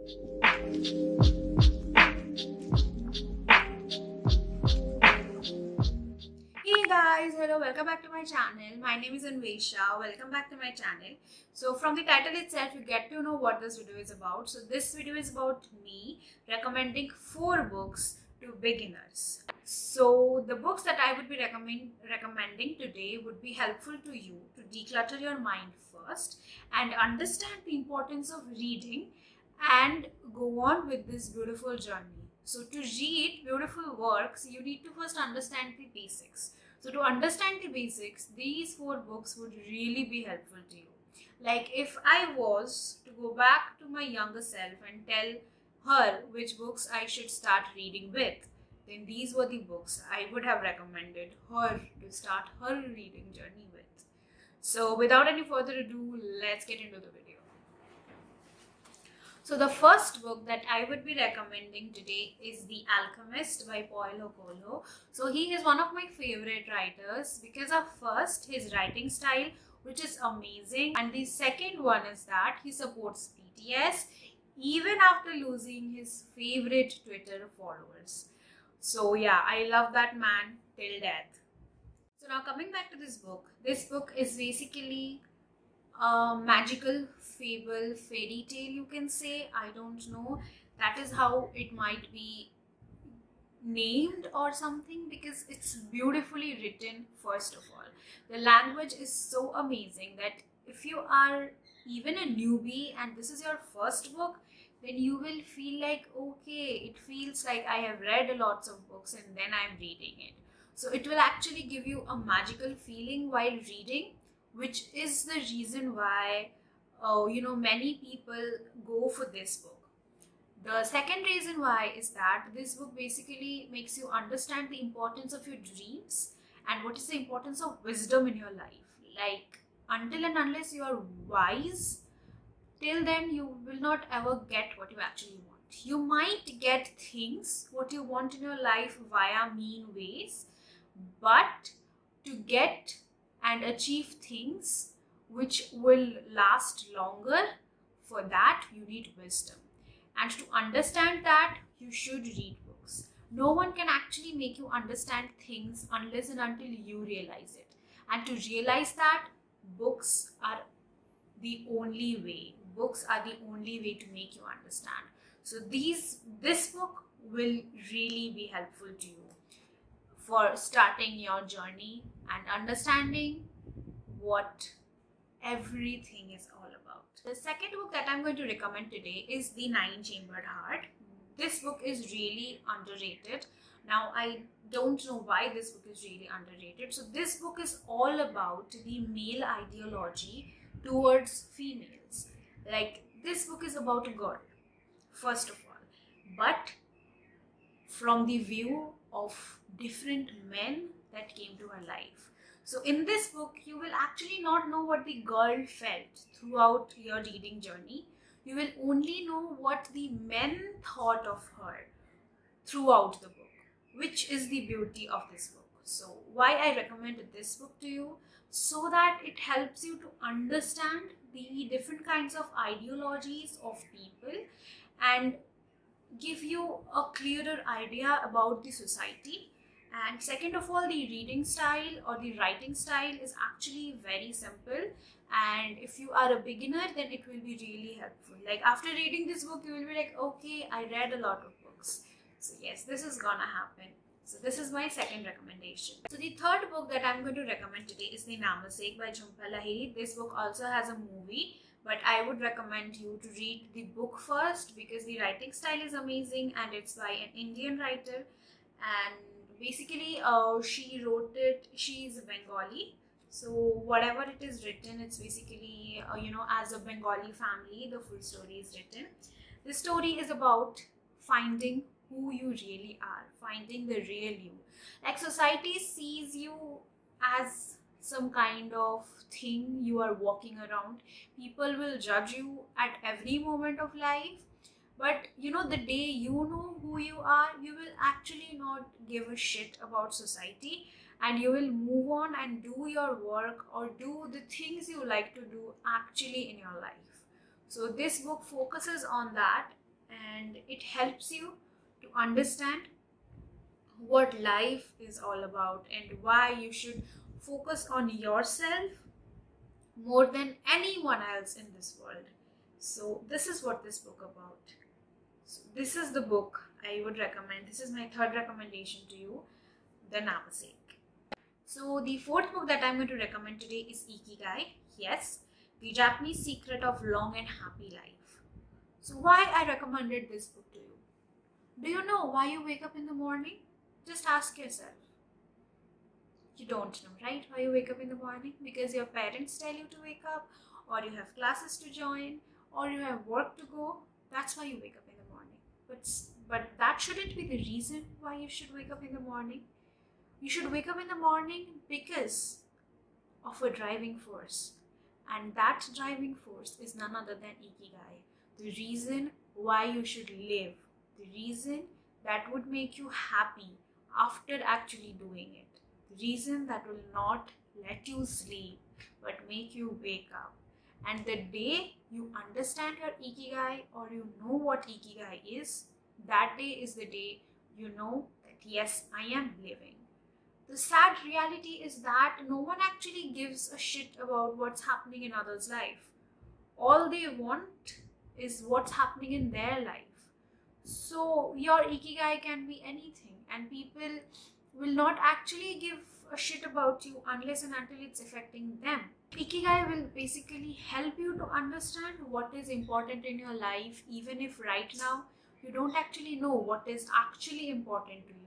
Hey guys, hello, welcome back to my channel. My name is Anvesha. Welcome back to my channel. So from the title itself, you get to know what this video is about. So this video is about me recommending 4 books to beginners. So the books that I would be recommending today would be helpful to you to declutter your mind first and understand the importance of reading and go on with this beautiful journey. So to read beautiful works, you need to first understand the basics. So to understand the basics, these 4 books would really be helpful to you. Like if I was to go back to my younger self and tell her which books I should start reading with, then these were the books I would have recommended her to start her reading journey with. So without any further ado, let's get into the video. So the first book that I would be recommending today is The Alchemist by Paulo Coelho. So he is one of my favorite writers because of first his writing style, which is amazing, and the second one is that he supports BTS even after losing his favorite Twitter followers. So yeah, I love that man till death. So now coming back to this book is basically a magical fable, fairy tale, you can say. I don't know. That is how it might be named or something, because it's beautifully written. First of all, the language is so amazing that if you are even a newbie and this is your first book, then you will feel like, okay, it feels like I have read lots of books and then I'm reading it. So it will actually give you a magical feeling while reading, which is the reason why many people go for this book. The second reason why is that this book basically makes you understand the importance of your dreams and what is the importance of wisdom in your life. Like, until and unless you are wise, till then you will not ever get what you actually want. You might get things what you want in your life via mean ways, but to get and achieve things which will last longer, for that you need wisdom. And to understand that, you should read books. No one can actually make you understand things unless and until you realize it. And to realize that, books are the only way. Books are the only way to make you understand. So this book will really be helpful to you for starting your journey and understanding what everything is all about. The second book that I'm going to recommend today is The Nine-Chambered Heart. This book is really underrated. Now, I don't know why this book is really underrated. So this book is all about the male ideology towards females. Like, this book is about a girl, first of all, but from the view of different men that came to her life. So in this book, you will actually not know what the girl felt throughout your reading journey. You will only know what the men thought of her throughout the book, which is the beauty of this book. So why I recommended this book to you? So that it helps you to understand the different kinds of ideologies of people and give you a clearer idea about the society. And second of all, the reading style or the writing style is actually very simple, and if you are a beginner, then it will be really helpful. Like, after reading this book, you will be like, okay, I read a lot of books. So yes, this is gonna happen. So this is my second recommendation. So the third book that I'm going to recommend today is The Namesake by Jhumpa Lahiri. This book also has a movie, but I would recommend you to read the book first because the writing style is amazing and it's by an Indian writer. And basically, she wrote it, she's Bengali. So whatever it is written, it's basically, as a Bengali family, the full story is written. The story is about finding who you really are, finding the real you. Like, society sees you as some kind of thing you are walking around. People will judge you at every moment of life, but the day you know who you are, you will actually not give a shit about society, and you will move on and do your work or do the things you like to do actually in your life. So this book focuses on that, and it helps you to understand what life is all about and why you should focus on yourself more than anyone else in this world. So this is what this book about. So this is the book I would recommend. This is my third recommendation to you, The Namesake. So the fourth book that I'm going to recommend today is Ikigai. Yes, the Japanese secret of long and happy life. So why I recommended this book to you? Do you know why you wake up in the morning? Just ask yourself. You don't know, right? Why you wake up in the morning? Because your parents tell you to wake up, or you have classes to join, or you have work to go. That's why you wake up in the morning. But that shouldn't be the reason why you should wake up in the morning. You should wake up in the morning because of a driving force. And that driving force is none other than Ikigai. The reason why you should live. The reason that would make you happy after actually doing it. The reason that will not let you sleep but make you wake up. And the day you understand your Ikigai or you know what Ikigai is, that day is the day you know that yes, I am living. The sad reality is that no one actually gives a shit about what's happening in others' life. All they want is what's happening in their life. So your Ikigai can be anything, and people will not actually give a shit about you unless and until it's affecting them. Ikigai will basically help you to understand what is important in your life, even if right now you don't actually know what is actually important to you.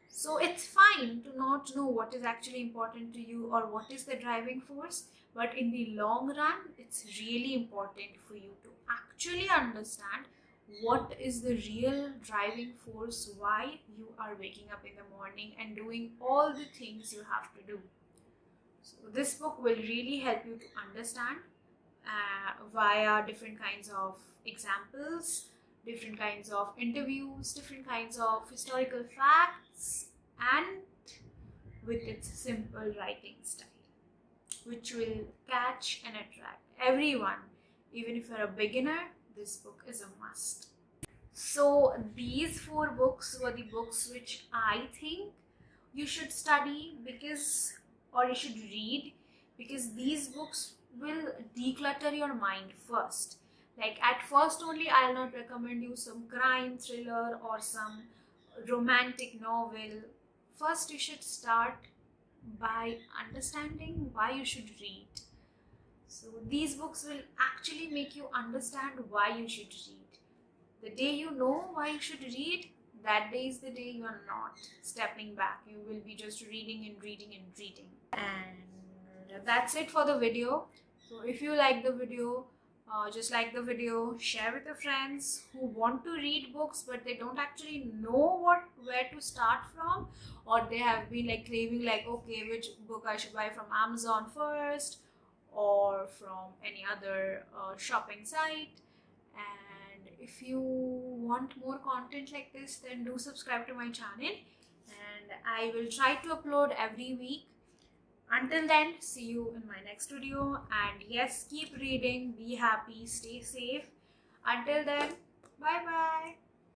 So it's fine to not know what is actually important to you or what is the driving force, but in the long run, it's really important for you to actually understand what is the real driving force, why you are waking up in the morning and doing all the things you have to do. So this book will really help you to understand via different kinds of examples, different kinds of interviews, different kinds of historical facts, and with its simple writing style, which will catch and attract everyone. Even if you're a beginner, this book is a must. So these four books were the books which I think you should study or you should read, because these books will declutter your mind first. Like at first only, I'll not recommend you some crime thriller or some romantic novel. First, you should start by understanding why you should read. So these books will actually make you understand why you should read. The day you know why you should read, that day is the day you are not stepping back. You will be just reading and reading and reading. And that's it for the video. So if you like the video, just like the video, share with your friends who want to read books but they don't actually know where to start from, or they have been like craving like, okay, which book I should buy from Amazon first or from any other shopping site. And if you want more content like this, then do subscribe to my channel, and I will try to upload every week. Until then, see you in my next video, and yes, keep reading, be happy, stay safe. Until then, bye bye.